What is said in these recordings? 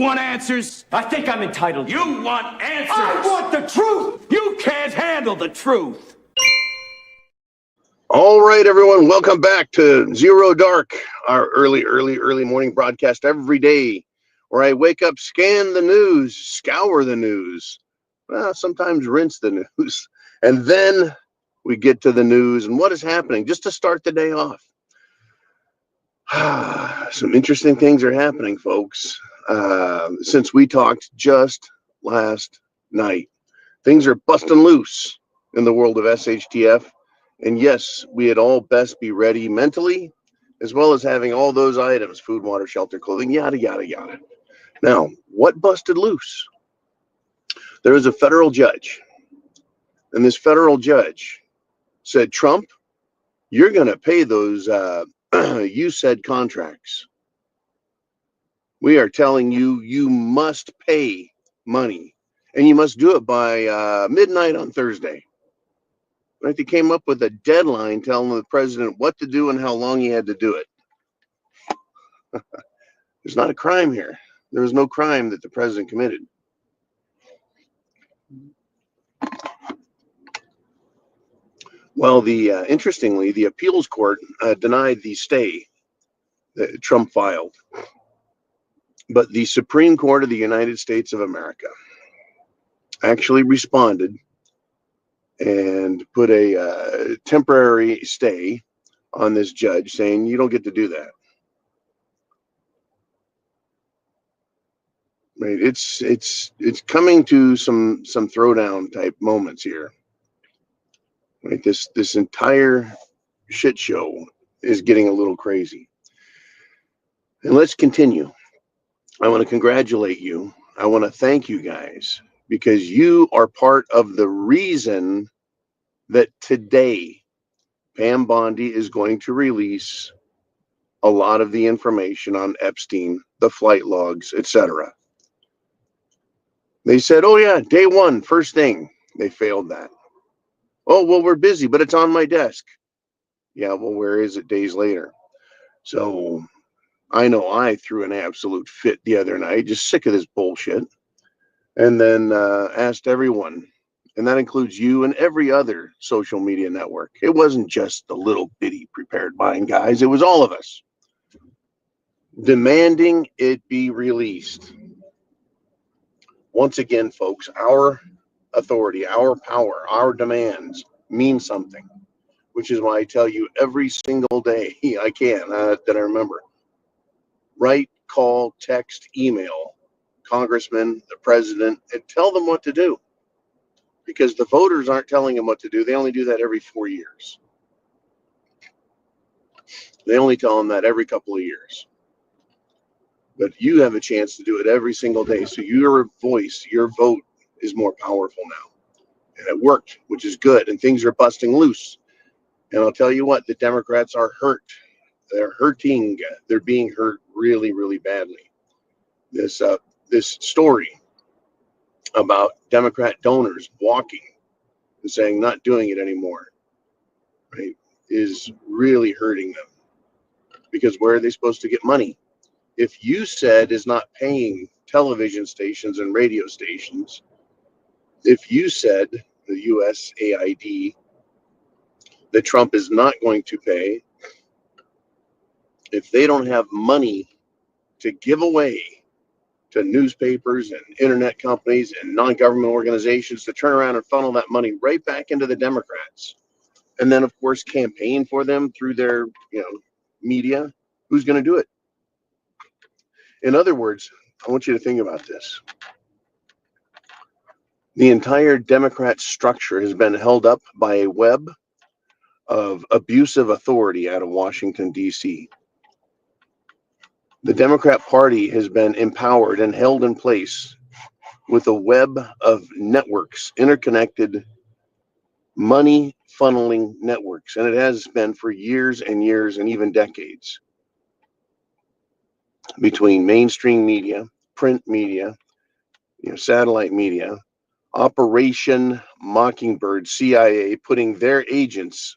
want answers? I think I'm entitled. You want answers? I want the truth! You can't handle the truth. All right, everyone, welcome back to Zero Dark, our early morning broadcast every day, where I wake up, scan the news, scour the news, sometimes rinse the news, and then we get to the news and what is happening just to start the day off. Some interesting things are happening, folks. Since we talked just last night, things are busting loose in the world of SHTF. And yes, we had all best be ready mentally, as well as having all those items, food, water, shelter, clothing, yada, yada, yada. Now, what busted loose? There was a federal judge, and this federal judge said, Trump, you're going to pay those you said contracts. We are telling you, you must pay money, and you must do it by midnight on Thursday. Right? They came up with a deadline telling the president what to do and how long he had to do it. There's not a crime here. There was no crime that the president committed. Well, interestingly, the appeals court denied the stay that Trump filed. But the Supreme Court of the United States of America actually responded and put a temporary stay on this judge, saying you don't get to do that. Right? It's coming to some throwdown type moments here. Right? This entire shit show is getting a little crazy. And let's continue. I want to congratulate you. I want to thank you guys, because you are part of the reason that today Pam Bondi is going to release a lot of the information on Epstein, the flight logs, etc. They said, oh yeah, day one, first thing. They failed that. Oh, well, we're busy, but it's on my desk. Yeah, well, where is it days later? So I know I threw an absolute fit the other night, just sick of this bullshit. And then asked everyone, and that includes you and every other social media network. It wasn't just the little bitty prepared mind guys. It was all of us demanding it be released. Once again, folks, our authority, our power, our demands mean something, which is why I tell you every single day I can, that I remember, write, call, text, email congressman, the president, and tell them what to do. Because the voters aren't telling them what to do. They only do that every 4 years. They only tell them that every couple of years. But you have a chance to do it every single day. So your voice, your vote is more powerful now. And it worked, which is good. And things are busting loose. And I'll tell you what, the Democrats are hurt. They're hurting. They're being hurt really, really badly. This story about Democrat donors walking and saying not doing it anymore, right, is really hurting them. Because where are they supposed to get money? If USAID is not paying television stations and radio stations, if USAID, the USAID, that Trump is not going to pay, if they don't have money to give away to newspapers and internet companies and non-government organizations to turn around and funnel that money right back into the Democrats, and then of course campaign for them through their media, who's going to do it? In other words, I want you to think about this. The entire Democrat structure has been held up by a web of abusive authority out of Washington, D.C. The Democrat Party has been empowered and held in place with a web of networks, interconnected money funneling networks. And it has been for years and years and even decades, between mainstream media, print media, satellite media, Operation Mockingbird, CIA, putting their agents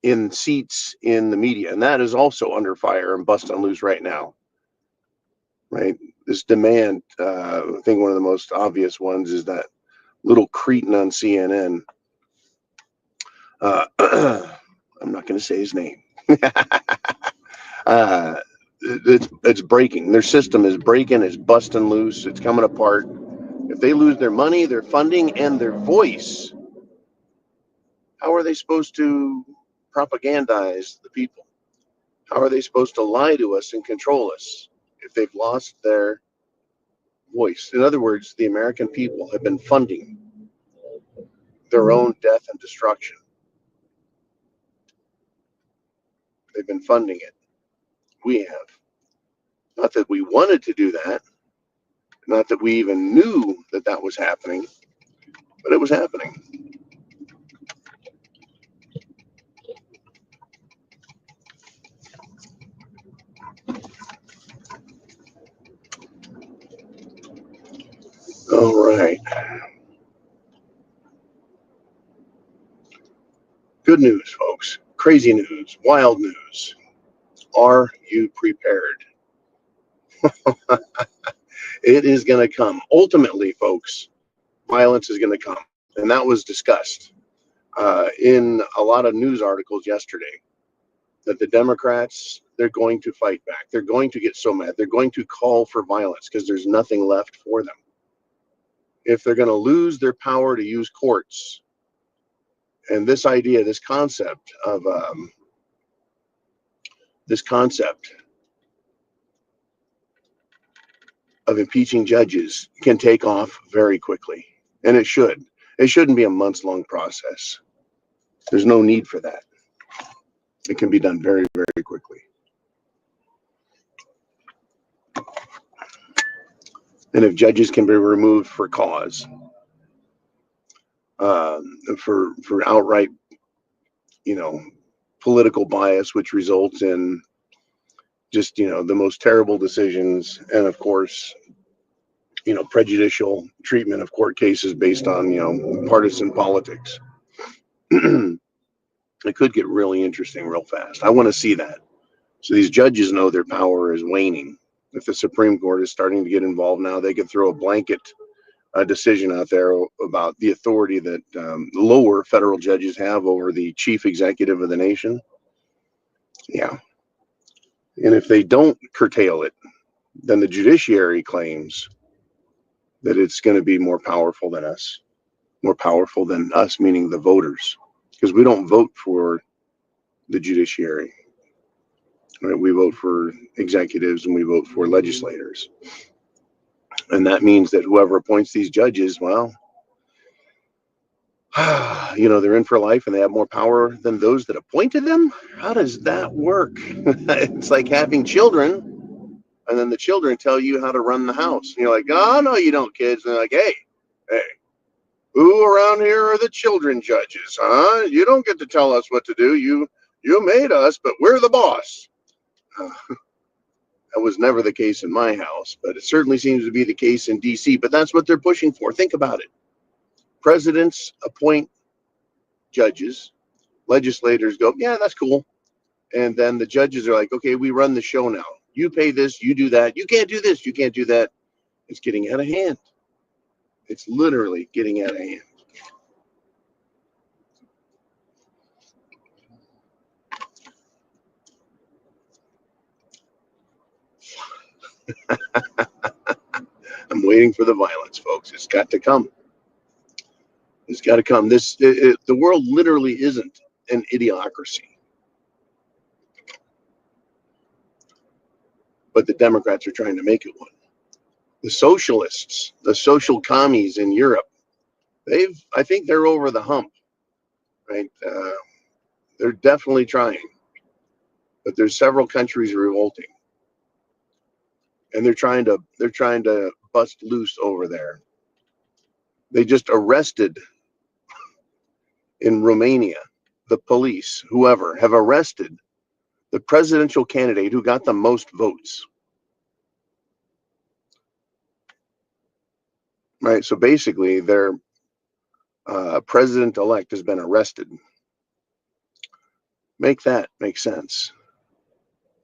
in seats in the media. And that is also under fire and busting loose right now. Right? this demand. I think one of the most obvious ones is that little cretin on CNN. I'm not going to say his name. It's breaking. Their system is breaking. It's busting loose. It's coming apart. If they lose their money, their funding, and their voice, how are they supposed to propagandize the people? How are they supposed to lie to us and control us if they've lost their voice? In other words, the American people have been funding their own death and destruction. They've been funding it. We have. Not that we wanted to do that. Not that we even knew that that was happening, but it was happening. All right. Good news, folks. Crazy news. Wild news. Are you prepared? It is going to come. Ultimately, folks, violence is going to come. And that was discussed in a lot of news articles yesterday, that the Democrats, they're going to fight back. They're going to get so mad. They're going to call for violence because there's nothing left for them. If they're going to lose their power to use courts, and this idea, this concept of impeaching judges can take off very quickly, and it should. It shouldn't be a months-long process. There's no need for that. It can be done very, very quickly. And if judges can be removed for cause, for outright, political bias, which results in just, the most terrible decisions, and of course, prejudicial treatment of court cases based on, partisan politics. It could get really interesting real fast. I want to see that. So these judges know their power is waning. If the Supreme Court is starting to get involved now, they could throw a blanket decision out there about the authority that lower federal judges have over the chief executive of the nation. Yeah. And if they don't curtail it, then the judiciary claims that it's going to be more powerful than us, meaning the voters, because we don't vote for the judiciary. Right? We vote for executives and we vote for legislators. And that means that whoever appoints these judges, well, they're in for life and they have more power than those that appointed them. How does that work? It's like having children, and then the children tell you how to run the house. And you're like, oh, no, you don't, kids. And they're like, hey, who around here are the children judges, huh? You don't get to tell us what to do. You made us, but we're the boss. That was never the case in my house, but it certainly seems to be the case in D.C. But that's what they're pushing for. Think about it. Presidents appoint judges. Legislators go, yeah, that's cool. And then the judges are like, okay, we run the show now. You pay this, you do that. You can't do this, you can't do that. It's getting out of hand. It's literally getting out of hand. I'm waiting for the violence, folks. It's got to come. It's got to come. The world literally isn't an idiocracy. But the Democrats are trying to make it one. The socialists, the social commies in Europe, I think they're over the hump, right? They're definitely trying. But there's several countries revolting. And they're trying to bust loose over there. They just arrested in Romania, the police, whoever, have arrested the presidential candidate who got the most votes. Right, so basically their president-elect has been arrested. Make that make sense.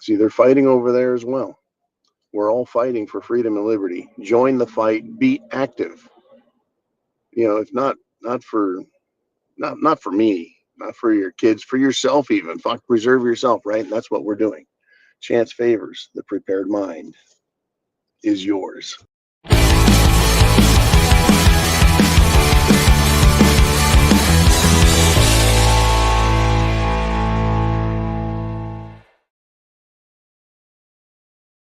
See, they're fighting over there as well. We're all fighting for freedom and liberty. Join the fight. Be active. You know, if not for me, not for your kids, for yourself even. Fuck, preserve yourself, right? And that's what we're doing. Chance favors. The prepared mind is yours.